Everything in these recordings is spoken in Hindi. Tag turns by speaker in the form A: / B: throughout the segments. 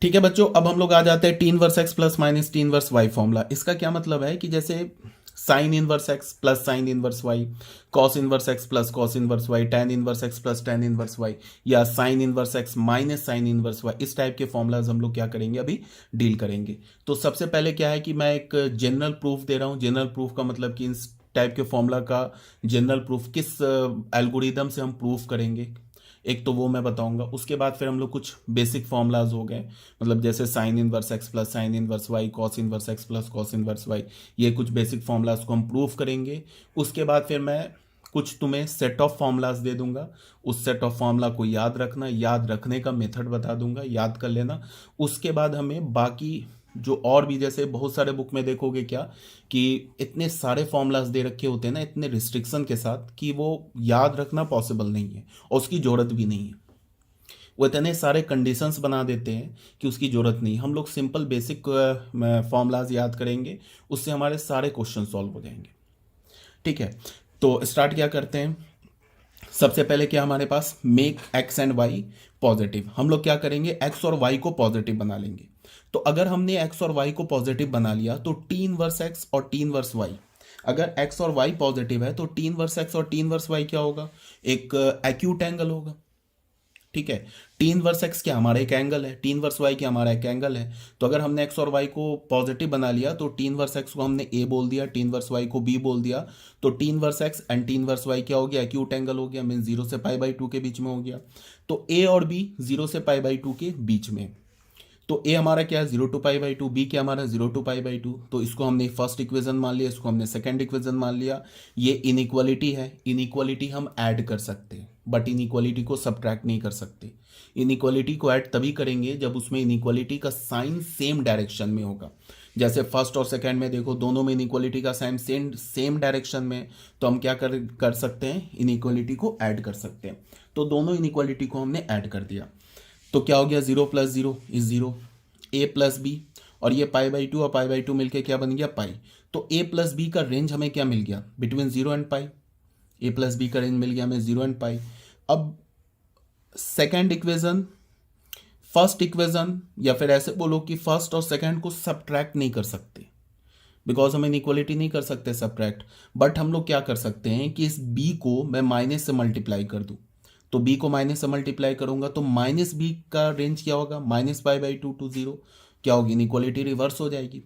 A: ठीक है बच्चों, अब हम लोग आ जाते हैं T inverse x plus minus T inverse Y formula. इसका क्या मतलब है कि जैसे sine inverse x plus sine inverse Y, cos inverse x plus cos inverse Y, tan inverse x plus tan inverse Y, या sine inverse X minus sine inverse Y, इस टाइप के फॉर्मूलाज हम लोग क्या करेंगे, अभी डील करेंगे। तो सबसे पहले क्या है कि मैं एक जनरल प्रूफ दे रहा हूँ। जनरल प्रूफ का मतलब कि इस टाइप के फॉर्मूला का जनरल प्रूफ किस एल्गोरिदम से हम प्रूफ करेंगे, एक तो वो मैं बताऊंगा। उसके बाद फिर हम लोग कुछ बेसिक फॉर्मूलाज हो गए, मतलब जैसे sine inverse x plus sine inverse Y, cos inverse x plus cos inverse y, ये कुछ बेसिक फॉर्मूलाज को हम प्रूफ करेंगे। उसके बाद फिर मैं कुछ तुम्हें सेट ऑफ फॉर्मूलाज दे दूंगा, उस सेट ऑफ फॉर्मूला को याद रखना, याद रखने का मेथड बता दूंगा, याद कर लेना। उसके बाद हमें बाकी जो और भी, जैसे बहुत सारे बुक में देखोगे क्या कि इतने सारे फॉर्मूलाज दे रखे होते हैं ना, इतने रिस्ट्रिक्शन के साथ, कि वो याद रखना पॉसिबल नहीं है और उसकी ज़रूरत भी नहीं है। वो इतने सारे कंडीशंस बना देते हैं कि उसकी ज़रूरत नहीं। हम लोग सिंपल बेसिक फॉर्मूलाज याद करेंगे, उससे हमारे सारे क्वेश्चन सॉल्व हो जाएंगे। ठीक है, तो स्टार्ट क्या करते हैं। सबसे पहले क्या हमारे पास, make X and Y positive. हम लोग क्या करेंगे, एक्स और वाई को पॉजिटिव बना लेंगे। तो अगर हमने एक्स और वाई को पॉजिटिव बना लिया तो टी इनवर्स एक्स और टी इनवर्स वाई, अगर एक्स और वाई पॉजिटिव है तो टी इनवर्स एक्स और टी इनवर्स वाई क्या होगा, एक एक्यूट एंगल होगा। ठीक है, टी इनवर्स एक्स क्या हमारा एक एंगल है, टी इनवर्स वाई क्या हमारा एक एंगल है। तो अगर हमने एक्स और वाई को पॉजिटिव बना लिया तो टी इनवर्स एक्स को हमने ए बोल दिया, टी इनवर्स वाई को बी बोल दिया, तो T inverse x and T inverse y क्या हो गया, एक्यूट एंगल हो गया, मीन 0 से π/2 के बीच में हो गया। तो ए और बी 0 से π/2 के बीच में। तो ए हमारा क्या है, 0 to π/2, बी क्या हमारा 0 to π/2। तो इसको हमने फर्स्ट इक्वेशन मान लिया, इसको हमने सेकंड इक्वेशन मान लिया। ये इनइक्वालिटी है, इनइक्वालिटी हम ऐड कर सकते हैं बट इनइक्वालिटी को सब्ट्रैक्ट नहीं कर सकते। इनइक्वालिटी को ऐड तभी करेंगे जब उसमें इनइक्वालिटी का साइन सेम डायरेक्शन में होगा। जैसे फर्स्ट और सेकंड में देखो, दोनों में इनइक्वालिटी का साइन सेम सेम डायरेक्शन में, तो हम क्या कर सकते हैं, इनइक्वालिटी को ऐड कर सकते हैं। तो दोनों इनइक्वालिटी को हमने ऐड कर दिया, तो क्या हो गया, 0 + 0 = 0, ए प्लस बी, और ये π/2 और π/2 मिलके क्या बन गया, पाई। तो ए प्लस बी का रेंज हमें क्या मिल गया, between 0 and pi. A plus B का रेंज मिल गया हमें 0 एंड पाई। अब सेकेंड इक्वेशन, फर्स्ट इक्वेशन, या फिर ऐसे बोलो कि फर्स्ट और सेकेंड को सब्ट्रैक्ट नहीं कर सकते, बिकॉज हम इनइक्वालिटी नहीं कर सकते सब्ट्रैक्ट। बट हम लोग क्या कर सकते हैं कि इस बी को मैं माइनस से मल्टीप्लाई कर दूं। तो बी को माइनस से मल्टीप्लाई करूंगा तो माइनस बी का रेंज क्या होगा, -π/2 to 0, क्या होगी, इनइक्वालिटी रिवर्स हो जाएगी।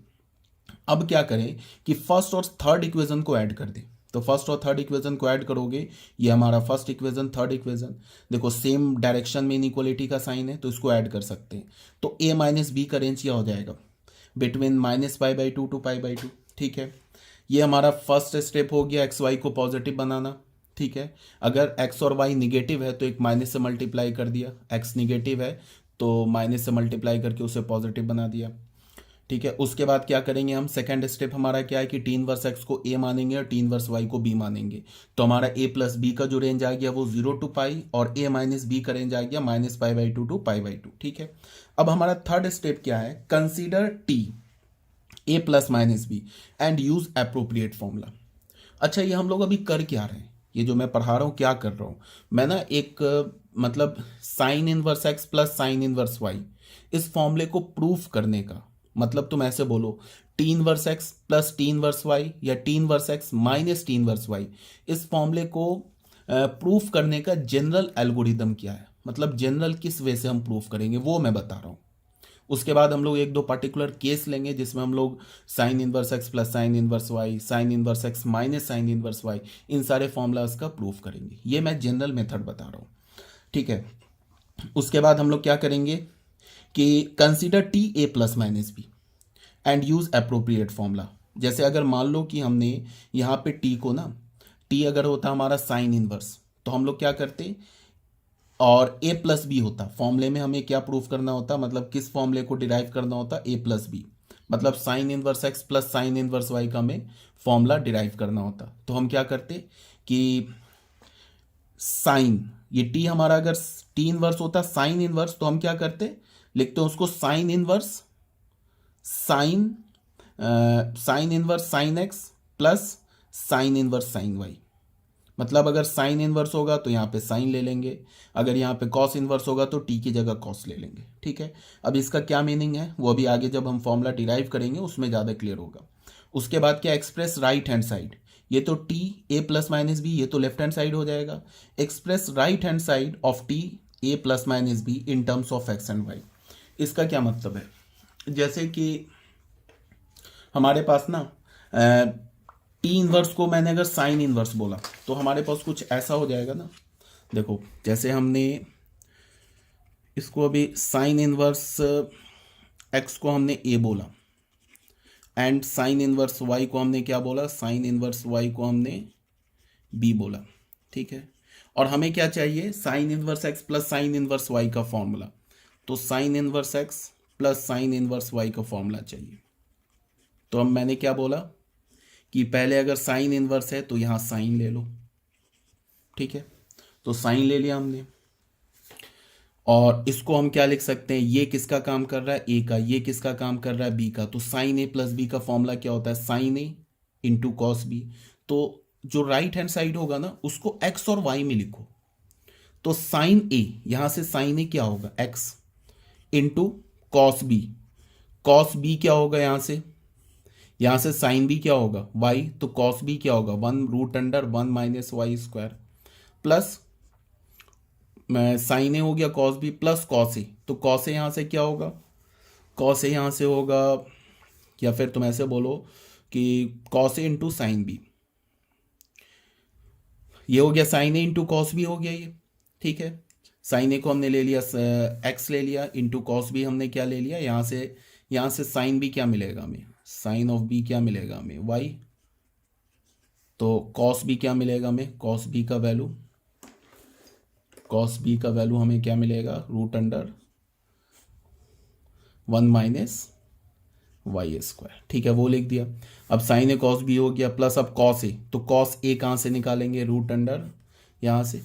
A: अब क्या करें कि फर्स्ट और थर्ड इक्वेशन को ऐड कर दें। तो फर्स्ट और थर्ड इक्वेशन को ऐड करोगे, ये हमारा फर्स्ट इक्वेशन, थर्ड इक्वेशन, देखो सेम डायरेक्शन में इनइक्वालिटी का साइन है तो इसको ऐड कर सकते हैं। तो a माइनस बी का रेंज क्या हो जाएगा, बिटवीन -π/2 to π/2। ठीक है, ये हमारा फर्स्ट स्टेप हो गया, एक्स वाई को पॉजिटिव बनाना। ठीक है, अगर एक्स और वाई निगेटिव है तो एक माइनस से मल्टीप्लाई कर दिया, एक्स निगेटिव है तो माइनस से मल्टीप्लाई करके उसे पॉजिटिव बना दिया। ठीक है, उसके बाद क्या करेंगे हम, सेकंड स्टेप हमारा क्या है कि टी इनवर्स एक्स को ए मानेंगे और टी इनवर्स वाई को बी मानेंगे। तो हमारा ए प्लस बी का जो रेंज आ गया वो 0 to पाई, और ए माइनस बी का रेंज आ गया -π/2 to π/2। ठीक है, अब हमारा थर्ड स्टेप क्या है, consider T A plus minus B and use appropriate formula. अच्छा, ये हम लोग अभी कर क्या रहे हैं, ये जो मैं पढ़ा रहा हूँ क्या कर रहा हूँ मैं ना, एक मतलब sine inverse x plus sine inverse Y, इस फॉर्मूले को प्रूफ करने का मतलब, तुम ऐसे बोलो T inverse x plus T inverse Y या T inverse X minus T inverse Y, इस फॉर्मूले को प्रूफ करने का जनरल एल्गोरिदम क्या है, मतलब जनरल किस वे से हम प्रूफ करेंगे वो मैं बता रहा हूँ। उसके बाद हम लोग एक दो पर्टिकुलर केस लेंगे जिसमें हम लोग sine inverse x plus sine inverse Y, sine inverse X minus sine inverse Y, इन सारे फॉर्मूलाज का प्रूफ करेंगे। ये मैं जनरल मेथड बता रहा हूँ। ठीक है, उसके बाद हम लोग क्या करेंगे कि consider T A plus minus B and use appropriate formula. जैसे अगर मान लो कि हमने यहाँ पे टी को ना, टी अगर होता हमारा साइन इनवर्स तो हम लोग क्या करते, और ए प्लस बी होता फॉर्मूले में, हमें क्या प्रूफ करना होता, मतलब किस फॉर्मूले को डिराइव करना होता, ए प्लस बी, मतलब sine inverse x plus sine inverse y का हमें फॉर्मूला डिराइव करना होता। तो हम क्या करते कि साइन, ये टी हमारा अगर टी इनवर्स होता साइन इनवर्स तो हम क्या करते, लिखते हैं उसको sine inverse sine, sine inverse sine x plus sine inverse sine y. मतलब अगर साइन इनवर्स होगा तो यहाँ पे साइन ले लेंगे, अगर यहाँ पे कॉस इनवर्स होगा तो टी की जगह कॉस ले लेंगे। ठीक है, अब इसका क्या मीनिंग है वो अभी आगे जब हम फॉर्मूला डिराइव करेंगे उसमें ज़्यादा क्लियर होगा। उसके बाद क्या, एक्सप्रेस राइट हैंड साइड, ये तो T A plus minus B, ये तो लेफ्ट हैंड साइड हो जाएगा। Express right hand side of T A plus minus B in terms of x and y. इसका क्या मतलब है, जैसे कि हमारे पास ना टी इनवर्स को मैंने अगर साइन इनवर्स बोला तो हमारे पास कुछ ऐसा हो जाएगा ना। देखो जैसे हमने इसको अभी साइन इनवर्स एक्स को हमने ए बोला एंड साइन इनवर्स वाई को हमने क्या बोला, साइन इनवर्स वाई को हमने बी बोला। ठीक है, और हमें क्या चाहिए, sine inverse x plus sine inverse y का फॉर्मूला। तो sine inverse x plus sine inverse y का फॉर्मूला चाहिए। तो अब मैंने क्या बोला कि पहले अगर साइन इनवर्स है तो यहाँ साइन ले लो। ठीक है, तो साइन ले लिया हमने, और इसको हम क्या लिख सकते हैं, ये किसका काम कर रहा है, ए का, ये किसका काम कर रहा है, बी का। तो साइन ए प्लस बी का फॉर्मूला क्या होता है, साइन ए इंटू कॉस बी। तो जो राइट हैंड साइड होगा ना उसको एक्स और वाई में लिखो। तो साइन ए, यहां से साइन ए क्या होगा, x into cos B. Cos B क्या होगा, यहां से साइन बी क्या होगा, वाई। तो कॉस बी क्या होगा, 1√1 minus Y square, plus sine A हो गया cos B plus cos A. तो कॉस ए यहां से क्या होगा, कॉस ए यहां से होगा, या फिर तुम ऐसे बोलो कि cos A into sine B. ये हो गया साइन ए इंटू कॉस बी हो गया ये। ठीक है, साइन ए को हमने ले लिया एक्स ले लिया, इंटू कॉस बी हमने क्या ले लिया, यहाँ से साइन बी क्या मिलेगा हमें, साइन ऑफ बी क्या मिलेगा हमें, वाई। तो कॉस बी क्या मिलेगा हमें, कॉस बी का वैल्यू हमें क्या मिलेगा, √1 माइनस वाई स्क्वायर। ठीक है, वो लिख दिया। अब साइन ए कॉस बी हो गया, प्लस अब कॉस ए, तो कॉस ए कहाँ से निकालेंगे, √, यहाँ से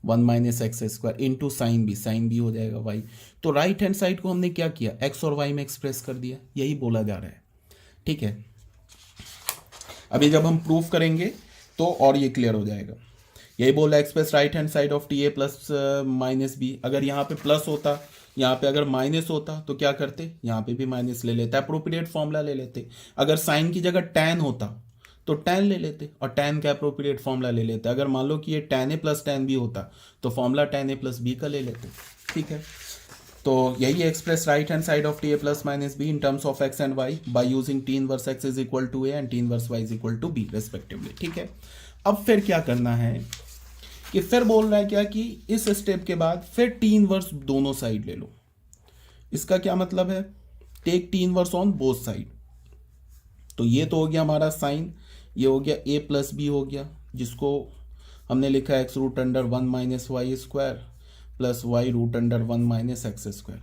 A: 1 minus x square into sine B हो जाएगा वाई। तो राइट हैंड साइड को हमने क्या किया, एक्स और वाई में एक्सप्रेस कर दिया, यही बोला जा रहा है। ठीक है, अभी जब हम प्रूफ करेंगे तो और ये क्लियर हो जाएगा। यही बोला, express right hand side of T A plus minus B. अगर यहाँ पे प्लस होता, यहाँ पे अगर माइनस होता तो क्या करते, यहाँ पे भी माइनस ले लेते, अप्रोप्रिएट फॉर्मूला ले लेते। अगर साइन की जगह टैन होता तो टैन ले लेते, और टैन का अप्रोप्रिएट फॉर्मूला ले लेते। अगर मान लो कि ये tan A plus tan B होता तो formula tan A plus B का ले लेते। ठीक है, तो यही express right hand side of T A plus minus B in terms of x and y by using T inverse x is equal to A and T inverse y is equal to B respectively. ठीक है, अब फिर क्या करना है कि फिर बोल रहा है क्या कि इस स्टेप के बाद फिर टी इनवर्स दोनों साइड ले लो। इसका क्या मतलब है, take T inverse on both side. तो ये तो हो गया हमारा साइन, ये हो गया ए प्लस बी हो गया, जिसको हमने लिखा है x√1 minus Y square plus y√1 minus x square.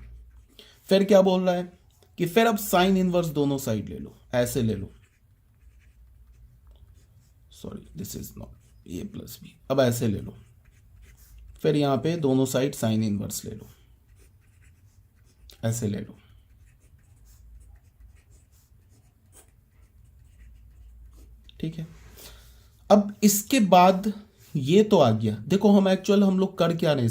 A: फिर क्या बोल रहा है कि फिर अब साइन इनवर्स दोनों साइड ले लो, ऐसे ले लो, sorry this is not A plus B, अब ऐसे ले लो। फिर यहां पे दोनों साइड साइन इनवर्स ले लो, ऐसे ले लो। ठीक है, अब इसके बाद ये तो आ गया। देखो हम लोग कर क्या रहे हैं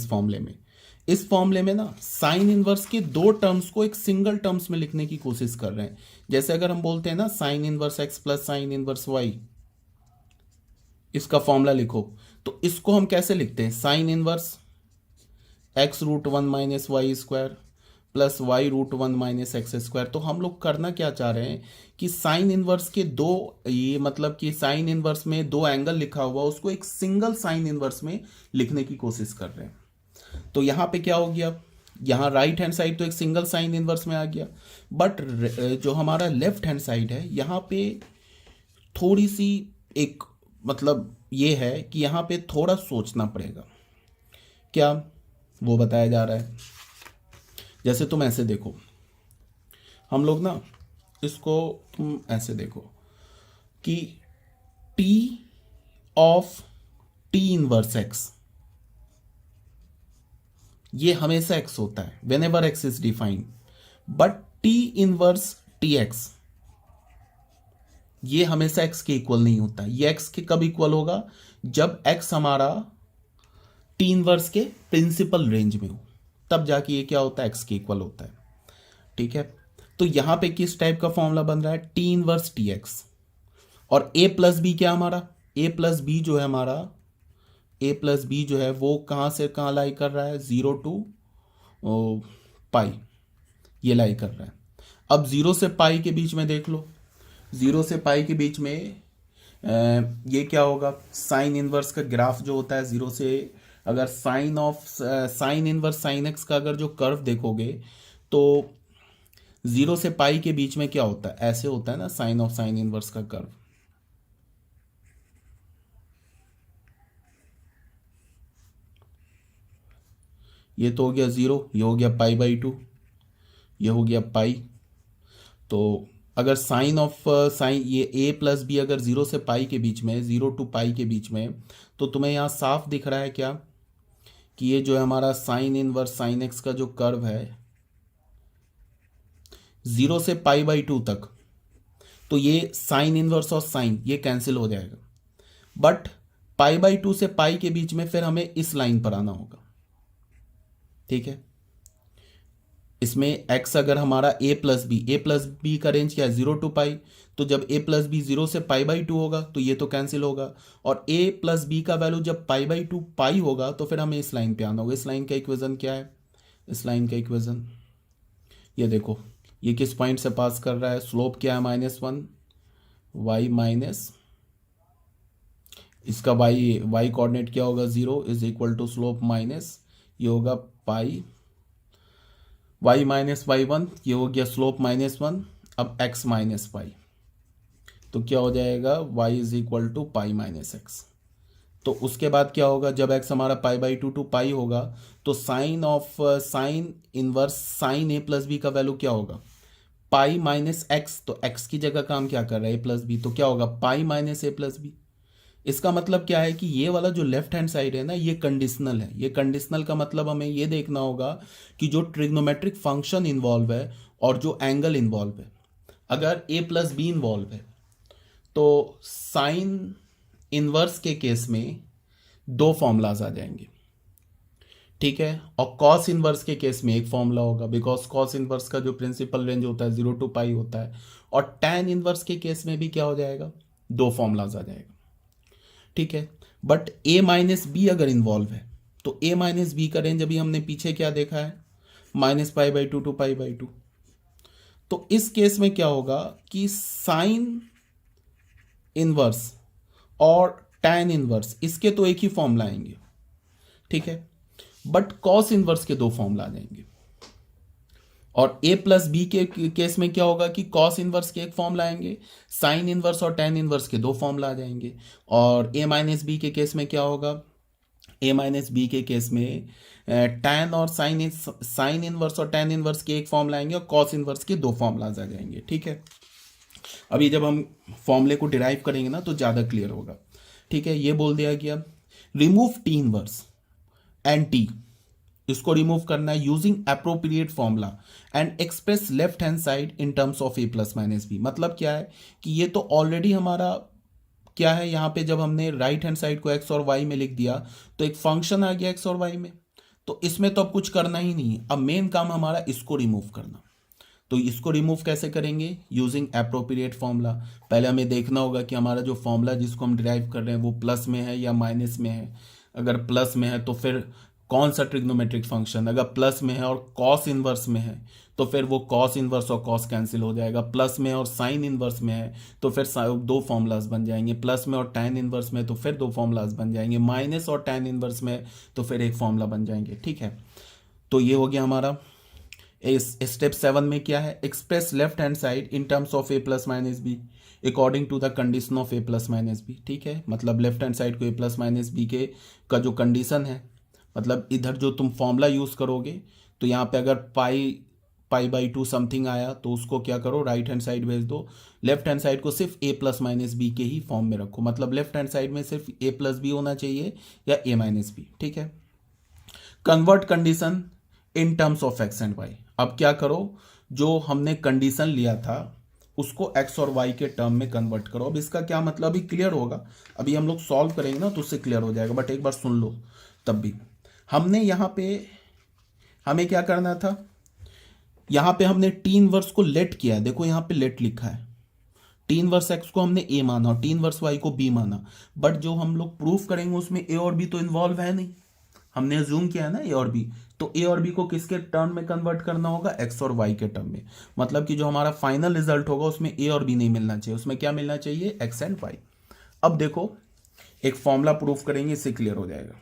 A: इस फॉर्मूले में ना साइन इनवर्स के दो टर्म्स को एक सिंगल टर्म्स में लिखने की कोशिश कर रहे हैं। जैसे अगर हम बोलते हैं ना sine inverse x plus sine inverse y, इसका फॉर्मूला लिखो, तो इसको हम कैसे लिखते हैं, sine inverse x√1 minus Y square plus y√1 minus x square. तो हम लोग करना क्या चाह रहे हैं कि साइन इनवर्स के दो, ये मतलब कि साइन इनवर्स में दो एंगल लिखा हुआ उसको एक सिंगल साइन इनवर्स में लिखने की कोशिश कर रहे हैं। तो यहाँ पे क्या हो गया, यहाँ राइट हैंड साइड तो एक सिंगल साइन इनवर्स में आ गया, बट जो हमारा लेफ्ट हैंड साइड है यहाँ पे थोड़ी सी एक मतलब ये है कि यहाँ पे थोड़ा सोचना पड़ेगा। क्या वो बताया जा रहा है, जैसे तुम ऐसे देखो, हम लोग ना इसको तुम ऐसे देखो कि T of T inverse x, ये हमेशा एक्स होता है when ever x is defined, but T inverse T x ये हमेशा एक्स के इक्वल नहीं होता। ये एक्स के कब इक्वल होगा, जब x हमारा टी इनवर्स के प्रिंसिपल रेंज में हो, तब जाके ये क्या होता है, x के इक्वल होता है। ठीक है, तो यहां पे किस टाइप का फॉर्मूला बन रहा है, टी इनवर्स टी एक्स, और a प्लस बी क्या हमारा, a प्लस बी जो है हमारा, a प्लस बी जो है वो कहाँ से कहाँ लाई कर रहा है, 0 टू पाई, ये लाई कर रहा है। अब 0 से पाई के बीच में देख लो, 0 से पाई के बीच में ये क्या होगा, साइन इनवर्स का ग्राफ जो होता है 0 से, अगर साइन इनवर्स साइन एक्स का अगर जो कर्व देखोगे तो 0 से पाई के बीच में क्या होता है, ऐसे होता है ना साइन ऑफ साइन इनवर्स का कर्व। ये तो हो गया 0, ये हो गया पाई बाई 2, ये हो गया पाई। तो अगर साइन ऑफ साइन ये ए प्लस बी अगर 0 से पाई के बीच में, 0 टू पाई के बीच में, तो तुम्हें यहाँ साफ दिख रहा है क्या कि ये जो है हमारा साइन इनवर्स साइन एक्स का जो कर्व है 0 से पाई बाई 2 तक, तो ये साइन इनवर्स और साइन ये कैंसिल हो जाएगा। बट पाई बाई 2 से पाई के बीच में फिर हमें इस लाइन पर आना होगा। ठीक है, इसमें x अगर हमारा a प्लस बी का रेंज क्या है, 0 टू पाई, तो जब a प्लस बी 0 से पाई बाई 2 होगा तो ये तो कैंसिल होगा, और a प्लस बी का वैल्यू जब पाई बाई 2 पाई होगा तो फिर हमें इस लाइन पे आना होगा। इस लाइन का इक्वेशन क्या है, इस लाइन का इक्वेशन ये देखो, ये किस पॉइंट से पास कर रहा है, स्लोप क्या है -1, y माइनस इसका y कोऑर्डिनेट क्या होगा 0 is equal to slope minus ये होगा पाई y माइनस y1, ये हो गया स्लोप -1, अब x माइनस पाई, तो क्या हो जाएगा y is equal to pi minus x. तो उसके बाद क्या होगा, जब x हमारा पाई बाई 2 टू पाई होगा तो sine inverse sine A plus B का वैल्यू क्या होगा, पाई माइनस एक्स, तो x की जगह काम क्या कर रहा है, ए प्लस बी, तो क्या होगा pi minus A plus B. इसका मतलब क्या है कि ये वाला जो लेफ्ट हैंड साइड है ना, ये कंडीशनल है। ये कंडीशनल का मतलब हमें ये देखना होगा कि जो ट्रिग्नोमेट्रिक फंक्शन इन्वॉल्व है और जो एंगल इन्वॉल्व है, अगर a प्लस बी इन्वॉल्व है तो साइन इनवर्स के केस में दो फॉर्मूलाज आ जाएंगे। ठीक है, और कॉस इनवर्स के केस में एक फॉर्मूला होगा, बिकॉज कॉस इनवर्स का जो प्रिंसिपल रेंज होता है 0 टू पाई होता है, और टैन इनवर्स के केस में भी क्या हो जाएगा, दो फॉर्मूलाज आ जाएगा। ठीक है, बट a माइनस बी अगर इन्वॉल्व है तो a माइनस बी का रेंज अभी हमने पीछे क्या देखा है, minus pi by 2 to pi by 2। तो इस केस में क्या होगा कि साइन इनवर्स और टैन इनवर्स इसके तो एक ही फॉर्मूला आएंगे। ठीक है, बट कॉस इनवर्स के दो फॉर्मूला आ जाएंगे, और a प्लस बी के केस में क्या होगा कि कॉस इनवर्स के एक फॉर्मूला आएंगे, साइन इनवर्स और टैन इनवर्स के दो फॉर्मूला आ जाएंगे, और a माइनस बी के केस में क्या होगा, a माइनस बी के केस में टैन और साइन इनवर्स और टैन इनवर्स के एक फॉर्मूला आएंगे और कॉस इनवर्स के दो फॉर्मूलाज आ जाएंगे। ठीक है, अभी जब हम फॉर्मूले को डिराइव करेंगे ना तो ज़्यादा क्लियर होगा। ठीक है, ये बोल दिया गया remove T inverse and T, इसको रिमूव करना है using appropriate formula and express left hand side in terms of a plus minus B. मतलब क्या है कि ये तो ऑलरेडी हमारा क्या है, यहाँ पे जब हमने राइट हैंड साइड को x और y में लिख दिया तो एक फंक्शन आ गया x और y में, तो इसमें तो अब कुछ करना ही नहीं है। अब मेन काम हमारा इसको रिमूव करना, तो इसको रिमूव कैसे करेंगे, यूजिंग अप्रोप्रिएट फॉर्मूला। पहले हमें देखना होगा कि हमारा जो फॉर्मूला जिसको हम डिराइव कर रहे हैं वो प्लस में है या माइनस में है। अगर प्लस में है तो फिर कौन सा ट्रिग्नोमेट्रिक फंक्शन, अगर प्लस में है और कॉस इनवर्स में है तो फिर वो कॉस इनवर्स और कॉस कैंसिल हो जाएगा। प्लस में और साइन इनवर्स में है तो फिर दो फॉर्मूलाज बन जाएंगे। प्लस में और टैन इनवर्स में तो फिर दो फॉर्मूलाज बन जाएंगे। माइनस और टैन इनवर्स में तो फिर एक फॉर्मूला बन जाएंगे। ठीक है, तो ये हो गया हमारा। स्टेप 7 में क्या है, express left hand side in terms of a plus minus B according to the condition of a plus minus B. ठीक है, मतलब लेफ्ट हैंड साइड को a प्लस माइनस बी के का जो कंडीशन है, मतलब इधर जो तुम फॉर्मूला यूज़ करोगे तो यहाँ पे अगर पाई बाई 2 समथिंग आया तो उसको क्या करो, राइट हैंड साइड भेज दो। लेफ्ट हैंड साइड को सिर्फ a प्लस माइनस बी के ही फॉर्म में रखो, मतलब लेफ्ट हैंड साइड में सिर्फ a प्लस बी होना चाहिए या a माइनस बी। ठीक है, convert condition in terms of x and y. अब क्या करो, जो हमने कंडीशन लिया था उसको एक्स और वाई के टर्म में कन्वर्ट करो। अब इसका क्या मतलब, अभी क्लियर होगा, अभी हम लोग सॉल्व करेंगे ना तो उससे क्लियर हो जाएगा, बट एक बार सुन लो तब भी। हमने यहाँ पे हमें क्या करना था, यहाँ पे हमने टी इनवर्स को लेट किया है, देखो यहाँ पे लेट लिखा है, टी इनवर्स एक्स को हमने ए माना और टी इनवर्स वाई को बी माना, बट जो हम लोग प्रूफ करेंगे उसमें ए और बी तो इन्वॉल्व है नहीं, हमने अज्यूम किया है ना ए और बी, तो ए और बी को किसके टर्म में कन्वर्ट करना होगा, एक्स और वाई के टर्म में। मतलब कि जो हमारा फाइनल रिजल्ट होगा उसमें ए और बी नहीं मिलना चाहिए, उसमें क्या मिलना चाहिए, एक्स एंड वाई। अब देखो एक फॉर्मूला प्रूफ करेंगे, इससे क्लियर हो जाएगा।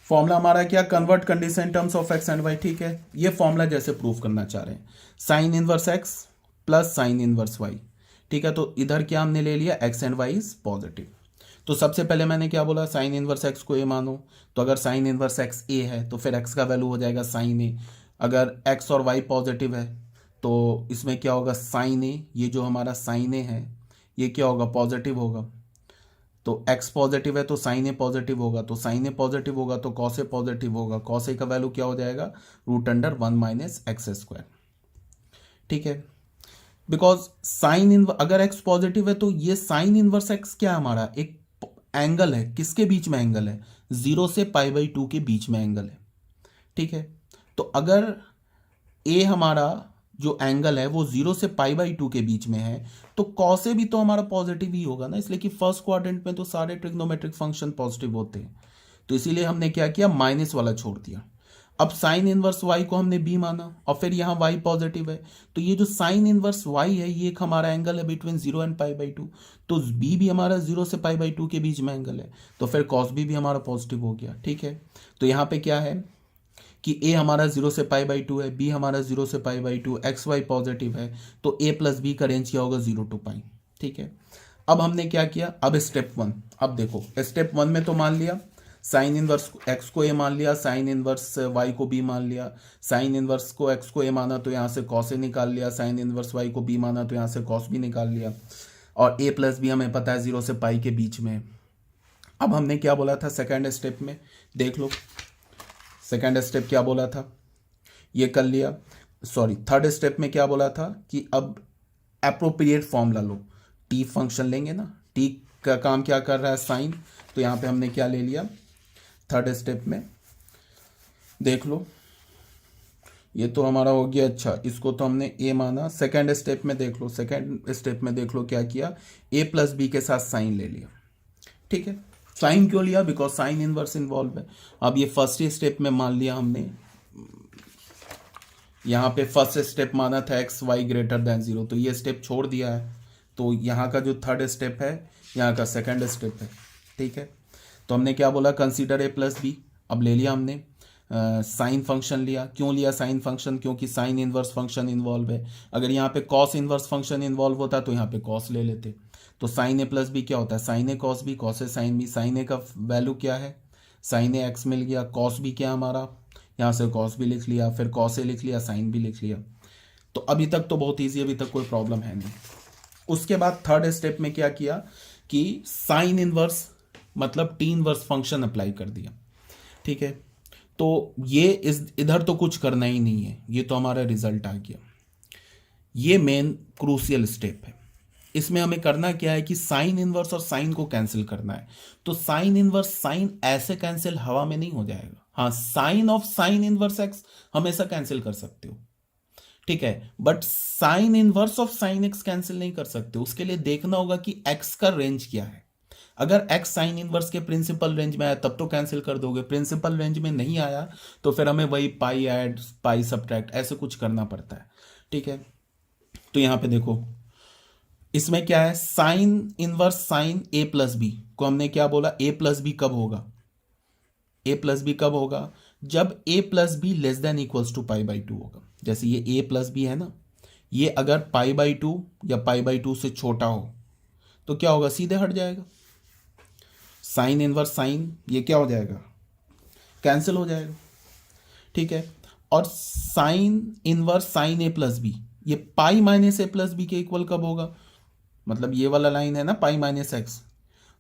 A: फॉर्मूला हमारा क्या, convert condition terms of x and y, ठीक है। ये फॉर्मूला जैसे प्रूफ करना चाह रहे हैं, sine inverse x plus sine inverse y, ठीक है। तो इधर क्या हमने ले लिया, x and y is positive. तो सबसे पहले मैंने क्या बोला, साइन इनवर्स एक्स को ए मानो, तो अगर साइन इनवर्स एक्स ए है तो फिर एक्स का वैल्यू हो जाएगा साइन ए। अगर एक्स और वाई पॉजिटिव है तो इसमें क्या होगा, साइन ए, ये जो हमारा साइन ए है ये क्या होगा, पॉजिटिव होगा। तो एक्स पॉजिटिव है तो साइन ए पॉजिटिव होगा, तो साइन ए पॉजिटिव होगा तो कॉस ए पॉजिटिव होगा, कॉस ए का वैल्यू क्या हो जाएगा, root under 1 minus x square, ठीक है। बिकॉज साइन इन, अगर एक्स पॉजिटिव है तो ये साइन इनवर्स एक्स क्या है, हमारा एक एंगल है, किसके बीच में एंगल है, 0 से π/2 के बीच में एंगल है, ठीक है। तो अगर ए हमारा जो एंगल है वो 0 से π/2 के बीच में है तो कॉस ए भी तो हमारा पॉजिटिव ही होगा ना, इसलिए कि फर्स्ट क्वाड्रेंट में तो सारे ट्रिग्नोमेट्रिक फंक्शन पॉजिटिव होते हैं, तो इसीलिए हमने क्या किया, माइनस वाला छोड़ दिया। अब साइन इनवर्स वाई को हमने बी माना और फिर यहाँ वाई पॉजिटिव है, तो ये जो साइन इनवर्स वाई है ये एक हमारा एंगल है बिटवीन 0 एंड π/2, तो बी भी हमारा 0 से π/2 के बीच में एंगल है, तो फिर कॉस बी भी हमारा पॉजिटिव हो गया, ठीक है। तो यहाँ पे क्या है कि ए हमारा 0 से π/2 है, बी हमारा 0 से π/2, एक्स वाई पॉजिटिव है, तो ए प्लस बी का रेंज क्या होगा, 0 to π, ठीक है। अब हमने क्या किया, अब स्टेप 1, अब देखो स्टेप 1 में तो मान लिया साइन इनवर्स एक्स को ए मान लिया, साइन इनवर्स वाई को बी मान लिया, साइन इनवर्स को एक्स को ए माना तो यहाँ से कॉस ए निकाल लिया, साइन इनवर्स वाई को बी माना तो यहाँ से कॉस बी निकाल लिया, और ए प्लस बी हमें पता है 0 से π के बीच में। अब हमने क्या बोला था सेकेंड स्टेप में, देख लो सेकेंड स्टेप क्या बोला था, ये कर लिया। सॉरी, थर्ड स्टेप में क्या बोला था कि अब एप्रोप्रिएट फॉर्मूला लो, टी फंक्शन लेंगे ना, टी का काम क्या कर रहा है, साइन, तो यहाँ पे हमने क्या ले लिया थर्ड स्टेप में, देख लो ये तो हमारा हो गया, अच्छा इसको तो हमने ए माना। सेकेंड स्टेप में देख लो, सेकेंड स्टेप में देख लो क्या किया, ए प्लस बी के साथ साइन ले लिया, ठीक है। साइन क्यों लिया, बिकॉज साइन इनवर्स इन्वॉल्व है। अब ये फर्स्ट ही स्टेप में मान लिया हमने, यहाँ पे फर्स्ट स्टेप माना था एक्स वाई ग्रेटर देन 0, तो ये स्टेप छोड़ दिया है, तो यहाँ का जो थर्ड स्टेप है यहाँ का सेकंड स्टेप है, ठीक है। तो हमने क्या बोला, कंसीडर ए प्लस बी, अब ले लिया हमने साइन फंक्शन लिया। क्यों लिया साइन फंक्शन, क्योंकि साइन इनवर्स फंक्शन इन्वॉल्व है। अगर यहाँ पे कॉस इनवर्स फंक्शन इन्वॉल्व होता तो यहाँ पे कॉस ले लेते। तो साइन ए प्लस बी क्या होता है, sign A cos B, cos A sine B. Sign ए का वैल्यू क्या है, साइन ए एक्स मिल गया, कॉस बी क्या हमारा, यहाँ से कॉस भी लिख लिया, फिर कॉस ए लिख लिया, साइन भी लिख लिया। तो अभी तक तो बहुत ईजी, अभी तक कोई प्रॉब्लम है नहीं। उसके बाद थर्ड स्टेप में क्या किया कि साइन इनवर्स मतलब टी इनवर्स फंक्शन अप्लाई कर दिया, ठीक है। तो ये इधर तो कुछ करना ही नहीं है, ये तो हमारा रिजल्ट आ गया। ये मेन क्रूशियल स्टेप है। इसमें हमें करना क्या है कि साइन इनवर्स और साइन को कैंसिल करना है। तो साइन इनवर्स साइन ऐसे कैंसिल हवा में नहीं हो जाएगा। हाँ, sine of sine inverse x हमेशा कैंसिल कर सकते हो, ठीक है, but sine inverse of sine x cancel नहीं कर सकते। उसके लिए देखना होगा कि एक्स का रेंज क्या है। अगर एक्स साइन इनवर्स के प्रिंसिपल रेंज में आया तब तो कैंसिल कर दोगे, प्रिंसिपल रेंज में नहीं आया तो फिर हमें वही पाई ऐड पाई सब्ट्रैक्ट ऐसे कुछ करना पड़ता है, ठीक है। तो यहां पे देखो इसमें क्या है, sign inverse sine A plus B को हमने क्या बोला, ए प्लस बी कब होगा, ए प्लस बी कब होगा, जब A plus B less than equals to π/2 होगा। जैसे ये ए प्लस बी है ना, ये अगर π/2 या π/2 से छोटा हो तो क्या होगा, सीधे हट जाएगा। साइन इनवर्स साइन ये क्या हो जाएगा, कैंसिल हो जाएगा, ठीक है। और sign inverse sine A plus B ये पाई माइनस ए प्लस बी के इक्वल कब होगा, मतलब ये वाला लाइन है ना पाई माइनस एक्स,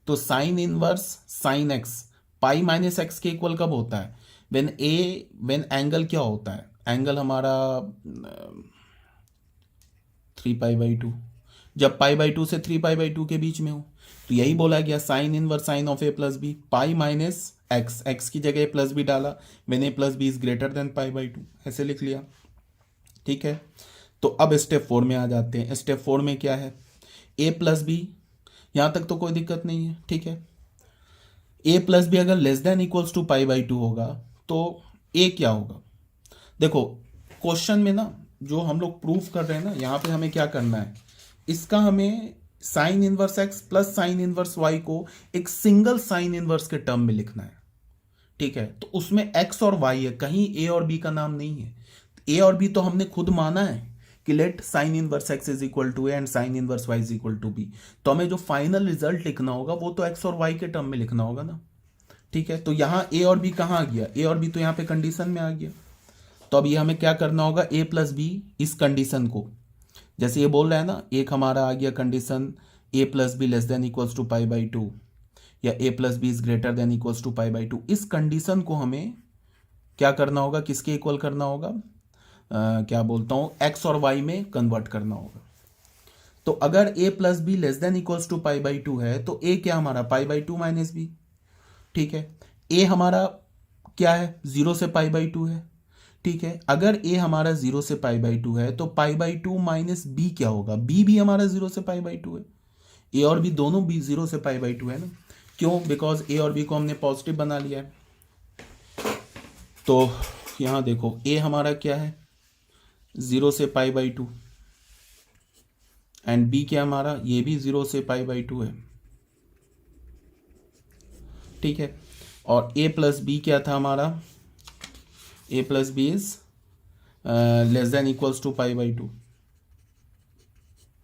A: तो साइन इनवर्स साइन एक्स पाई माइनस एक्स के इक्वल कब होता है, व्हेन एंगल क्या होता है, एंगल हमारा 3π/2, जब π/2 से 3π/2 के बीच में हो तो यही बोला गया sine inverse sine of a plus B, pi minus X, X की जगह प्लस बी डाला, when a plus B is greater than π/2, ऐसे लिख लिया। ठीक है, तो अब स्टेप 4 में आ जाते हैं। स्टेप 4 में क्या है, a प्लस बी, यहां तक तो कोई दिक्कत नहीं है। ठीक है, a प्लस बी अगर लेस देन इक्वल्स टू π/2 होगा तो a क्या होगा। देखो क्वेश्चन में ना जो हम लोग प्रूफ कर रहे हैं ना, यहाँ पे हमें क्या करना है, इसका हमें sine inverse x plus sine inverse y को एक सिंगल साइन इनवर्स के टर्म में लिखना है। ठीक है, तो उसमें एक्स और वाई है, कहीं ए और बी का नाम नहीं है। ए और बी तो हमने खुद माना है कि let sine inverse x is equal to A and sine inverse y is equal to B, तो हमें जो फाइनल रिजल्ट लिखना होगा वो तो एक्स और वाई के टर्म में लिखना होगा ना। ठीक है, तो यहाँ ए और बी कहाँ आ गया, ए और बी तो यहाँ पे कंडीशन में आ गया। तो अब ये हमें क्या करना होगा, ए प्लस बी इस कंडीशन को, जैसे ये बोल रहा है ना, एक हमारा आ गया condition A plus B less than equals to π/2 या A plus B is greater than equals to π/2, इस कंडीशन को हमें क्या करना होगा, किसके इक्वल करना होगा, क्या बोलता हूँ, एक्स और वाई में कन्वर्ट करना होगा। तो अगर A plus B less than equals to π/2 है तो ए क्या हमारा π/2 माइनस बी। ठीक है, ए हमारा क्या है, 0 से π/2 है। ठीक है, अगर ए हमारा 0 से π/2 है तो π/2 माइनस बी क्या होगा, बी भी हमारा 0 से π/2 है। ए और बी दोनों भी 0 से π/2 है ना, क्यों, बिकॉज ए और बी को हमने पॉजिटिव बना लिया है। तो यहां देखो ए हमारा क्या है, 0 से π/2 एंड बी क्या हमारा, ये भी 0 से π/2 है। ठीक है, और ए प्लस बी क्या था हमारा, A plus B is less than equals to π/2।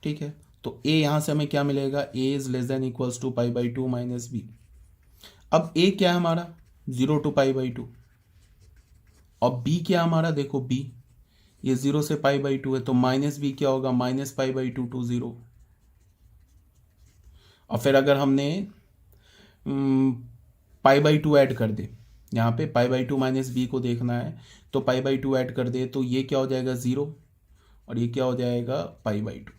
A: ठीक है, तो ए यहां से हमें क्या मिलेगा, A is less than equals to π/2 minus B. अब ए क्या है हमारा, 0 टू π/2, और बी क्या हमारा, देखो बी ये 0 से π/2 है, तो माइनस बी क्या होगा, माइनस π/2 टू 0। और फिर अगर हमने π/2 ऐड कर दे, यहाँ पे π/2 माइनस बी को देखना है, तो π/2 ऐड कर दे तो ये क्या हो जाएगा 0, और ये क्या हो जाएगा π/2।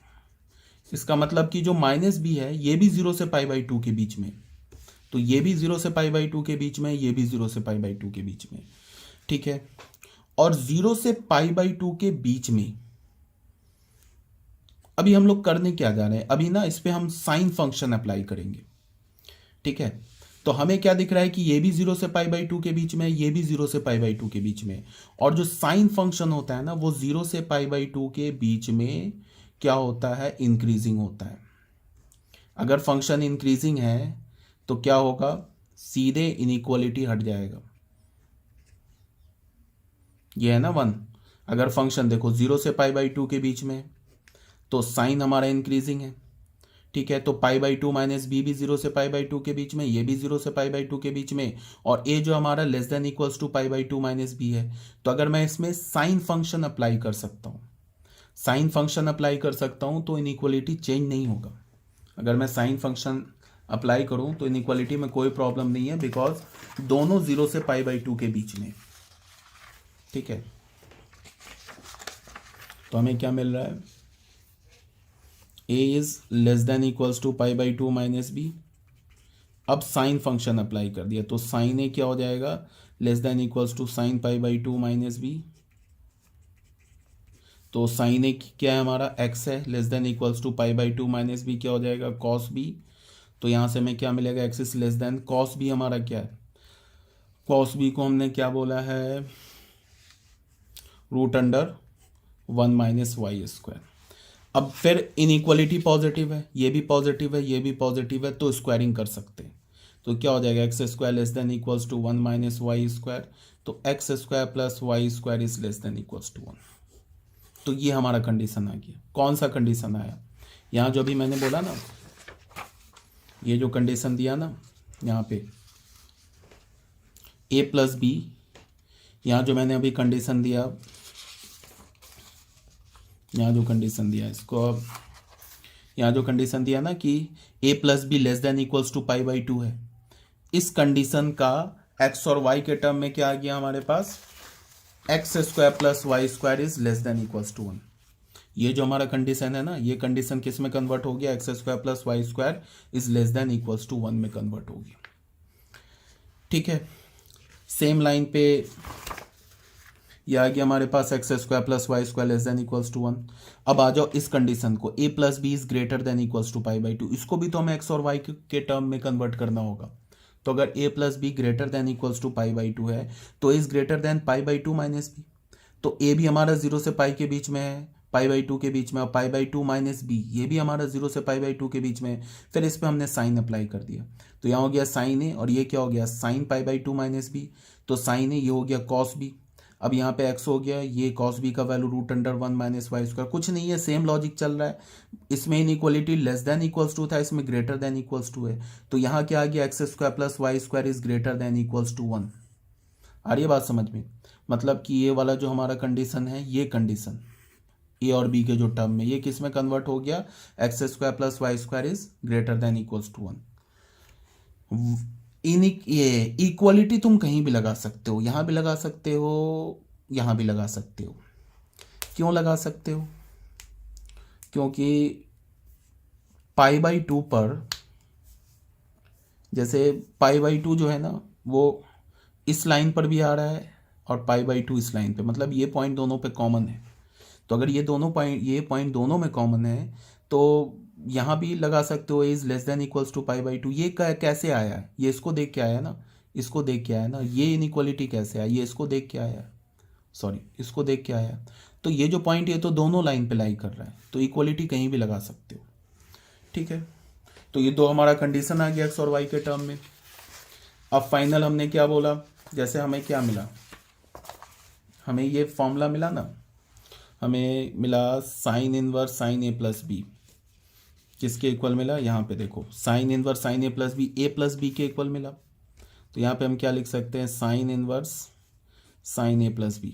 A: इसका मतलब कि जो माइनस बी है ये भी 0 से π/2 के बीच में, तो ये भी 0 से π/2 के बीच में, ये भी 0 से π/2 के बीच में। ठीक है, और 0 से π/2 के बीच में अभी हम लोग करने क्या जा रहे हैं, अभी ना इस पे हम साइन फंक्शन अप्लाई करेंगे। ठीक है, तो हमें क्या दिख रहा है कि ये भी 0 से π/2 के बीच में, ये भी 0 से π/2 के बीच में, और जो साइन फंक्शन होता है ना वो 0 से π/2 के बीच में क्या होता है, इंक्रीजिंग होता है। अगर फंक्शन इंक्रीजिंग है तो क्या होगा, सीधे इनइक्वालिटी हट जाएगा, ये है ना 1। अगर फंक्शन देखो 0 से π/2 के बीच में तो साइन हमारा इंक्रीजिंग है। ठीक है, तो π/2 माइनस बी भी 0 से π/2 के बीच में, ये भी 0 से π/2 के बीच में, और ए जो हमारा less than equals to π/2 minus B है। तो अगर मैं इसमें साइन फंक्शन अप्लाई कर सकता हूँ, साइन फंक्शन अप्लाई कर सकता हूँ तो इनइक्वालिटी चेंज नहीं होगा। अगर मैं साइन फंक्शन अप्लाई करूँ तो इनइक्वालिटी में कोई प्रॉब्लम नहीं है, बिकॉज दोनों 0 से π/2 के बीच में। ठीक है, तो हमें क्या मिल रहा है, a is less than equals to π/2 minus B. अब साइन फंक्शन अप्लाई कर दिया तो साइन ए क्या हो जाएगा, less than equals to sine π/2 minus B. तो साइन ए क्या है हमारा, x है, less than equals to π/2 minus B क्या हो जाएगा, कॉस बी। तो यहाँ से हमें क्या मिलेगा, x is less than, cos B हमारा क्या है, कॉस बी को हमने क्या बोला है, √1 माइनस वाई स्क्वायर। अब फिर इनइक्वालिटी पॉजिटिव है, ये भी पॉजिटिव है, ये भी पॉजिटिव है, तो स्क्वायरिंग कर सकते हैं। तो क्या हो जाएगा, x square less than equals to 1 minus Y square. तो x square plus y square is less than equals to 1। तो ये हमारा कंडीशन आ गया। कौन सा कंडीशन आया, यहाँ जो भी मैंने बोला ना, ये जो कंडीशन दिया ना यहाँ पे a प्लस बी, यहाँ जो मैंने अभी कंडीशन दिया, यहाँ जो कंडीशन दिया इसको, अब यहाँ जो कंडीशन दिया ना कि a plus B less than equals to π/2 है, इस कंडीशन का x और y के टर्म में क्या आ गया हमारे पास, x square plus y square is less than equals to 1। ये जो हमारा कंडीशन है ना, ये कंडीशन किस में कन्वर्ट हो गया, x square plus y square is less than equals to 1 में कन्वर्ट हो गया। ठीक है, सेम लाइन पे ये आ गया हमारे पास x square plus y square less than equals to 1। अब आ जाओ इस कंडीशन को, A plus B is greater than equals to pi by two, इसको भी तो हमें एक्स और वाई के टर्म में कन्वर्ट करना होगा। तो अगर A plus B greater than equals to pi by two है तो is greater than pi by two minus B. तो ए भी हमारा 0 से पाई के बीच में है, पाई बाई टू के बीच में, और pi by two minus B ये भी हमारा 0 से पाई बाई टू के बीच में है। फिर इस पर हमने साइन अप्लाई कर दिया, तो यहाँ हो गया साइन ए, और ये क्या हो गया, sine pi by two minus B, तो साइन ए ये हो गया कॉस बी। अब यहाँ पे x हो गया, ये कॉस बी का value root under 1 minus Y square, कुछ नहीं है, सेम लॉजिक चल रहा है। इसमें inequality less than equals to था, इसमें ग्रेटर देन इक्वल्स टू है, तो यहाँ क्या आ गया, x square plus y square is greater than equals to 1। आ रही है बात समझ में? मतलब कि ये वाला जो हमारा कंडीशन है, ये कंडीशन ए और बी के जो टर्म में, ये किस में कन्वर्ट हो गया, x square plus y square is greater than equals to 1। ये इक्वलिटी तुम कहीं भी लगा सकते हो, यहाँ भी लगा सकते हो, यहाँ भी लगा सकते हो। क्यों लगा सकते हो? क्योंकि पाई बाई टू पर, जैसे पाई बाई टू जो है ना वो इस लाइन पर भी आ रहा है और पाई बाई टू इस लाइन पे, मतलब ये पॉइंट दोनों पे कॉमन है। तो अगर ये पॉइंट दोनों में कॉमन है तो यहाँ भी लगा सकते हो, is less than equals to pi by two. ये कैसे आया है, ये इसको देख के आया ना, इसको देख के आया ना। ये इनइक्वालिटी कैसे आया, ये इसको देख के आया, सॉरी इसको देख के आया। तो ये जो पॉइंट ये तो दोनों लाइन पे लाई कर रहा है, तो इक्वलिटी कहीं भी लगा सकते हो। ठीक है, तो ये दो हमारा कंडीशन आ गया एक्स और वाई के टर्म में। अब फाइनल हमने क्या बोला, जैसे हमें क्या मिला, हमें ये फॉर्मूला मिला ना, हमें मिला sine inverse sine A plus B, किसके इक्वल मिला, यहाँ पे देखो sine inverse sine A plus B के इक्वल मिला। तो यहाँ पे हम क्या लिख सकते हैं, sine inverse sine A plus B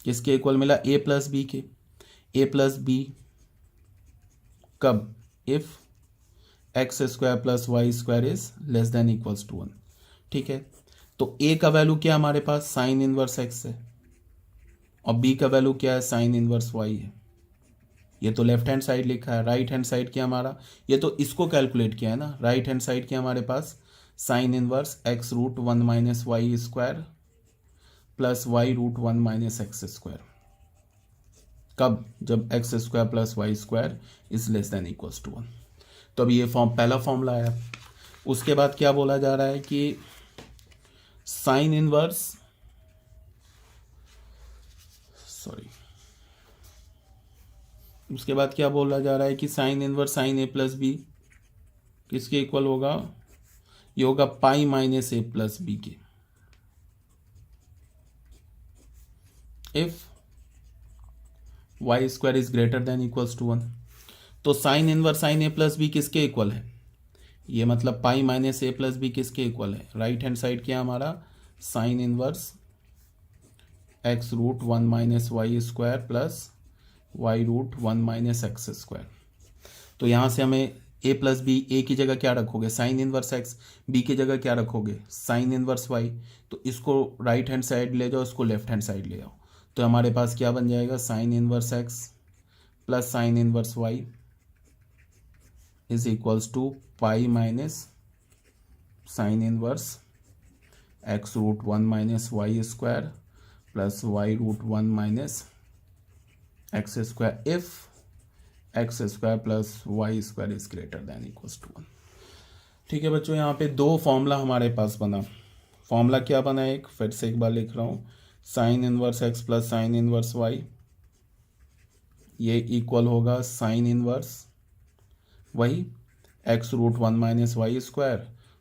A: किसके इक्वल मिला, ए प्लस बी के। ए प्लस बी कब, if x square plus y square is less than equals to 1। ठीक है, तो ए का वैल्यू क्या हमारे पास, साइन इनवर्स एक्स है, और बी का वैल्यू क्या है, साइन इनवर्स वाई है। ये तो लेफ्ट हैंड साइड लिखा है, राइट हैंड साइड क्या हमारा, ये तो इसको कैलकुलेट किया है ना, राइट हैंड साइड क्या हमारे पास, sine inverse x root 1 minus Y square plus y root 1 minus x square. कब, जब x square plus y square is less than equals to 1। तो अभी ये पहला फॉर्मूला आया। उसके बाद क्या बोला जा रहा है कि साइन इनवर्स, सॉरी, उसके बाद क्या बोला जा रहा है कि sine inverse sine A plus B किसके इक्वल होगा, ये होगा pi minus A plus B के, if y square is greater than equals to 1। तो sine inverse sine A plus B किसके इक्वल है, ये मतलब pi minus A plus B किसके इक्वल है, राइट हैंड साइड क्या हमारा, sine inverse x root 1 minus Y square plus y root 1 minus x square. तो यहाँ से हमें ए प्लस बी, ए की जगह क्या रखोगे, साइन इनवर्स एक्स, बी की जगह क्या रखोगे, साइन इनवर्स वाई। तो इसको राइट हैंड साइड ले जाओ, इसको लेफ्ट हैंड साइड ले जाओ, तो हमारे पास क्या बन जाएगा, sine inverse x plus sine inverse y is equals to pi minus sine inverse x root 1 minus Y square plus y root 1 minus x square, if x square plus y square is greater than equals to 1। ठीक है बच्चों, यहाँ पे दो फॉर्मूला हमारे पास बना। फॉर्मूला क्या बना, एक फिर से एक बार लिख रहा हूँ, sine inverse x plus sine inverse y, ये इक्वल होगा साइन इनवर्स वही x root 1 minus Y square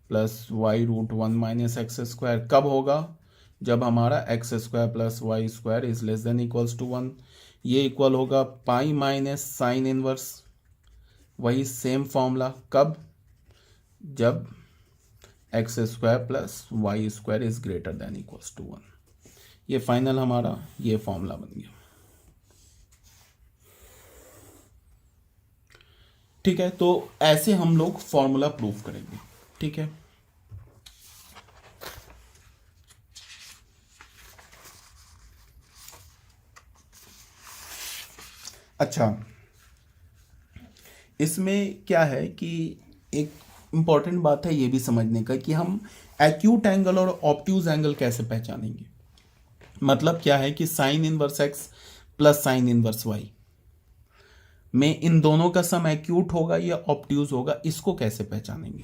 A: plus y root 1 minus x square. कब होगा, जब हमारा x square plus y square is less than equals to 1। ये इक्वल होगा पाई माइनस साइन इनवर्स, वही सेम फॉर्मूला, कब, जब x square plus y square is greater than equals to 1। ये फाइनल हमारा ये फॉर्मूला बन गया। ठीक है, तो ऐसे हम लोग फॉर्मूला प्रूफ करेंगे। ठीक है, अच्छा, इसमें क्या है कि एक इम्पॉर्टेंट बात है ये भी समझने का कि हम एक्यूट एंगल और ऑब्ट्यूज एंगल कैसे पहचानेंगे। मतलब क्या है कि sine inverse x plus sine inverse y में इन दोनों का सम एक्यूट होगा या ऑब्ट्यूज होगा, इसको कैसे पहचानेंगे।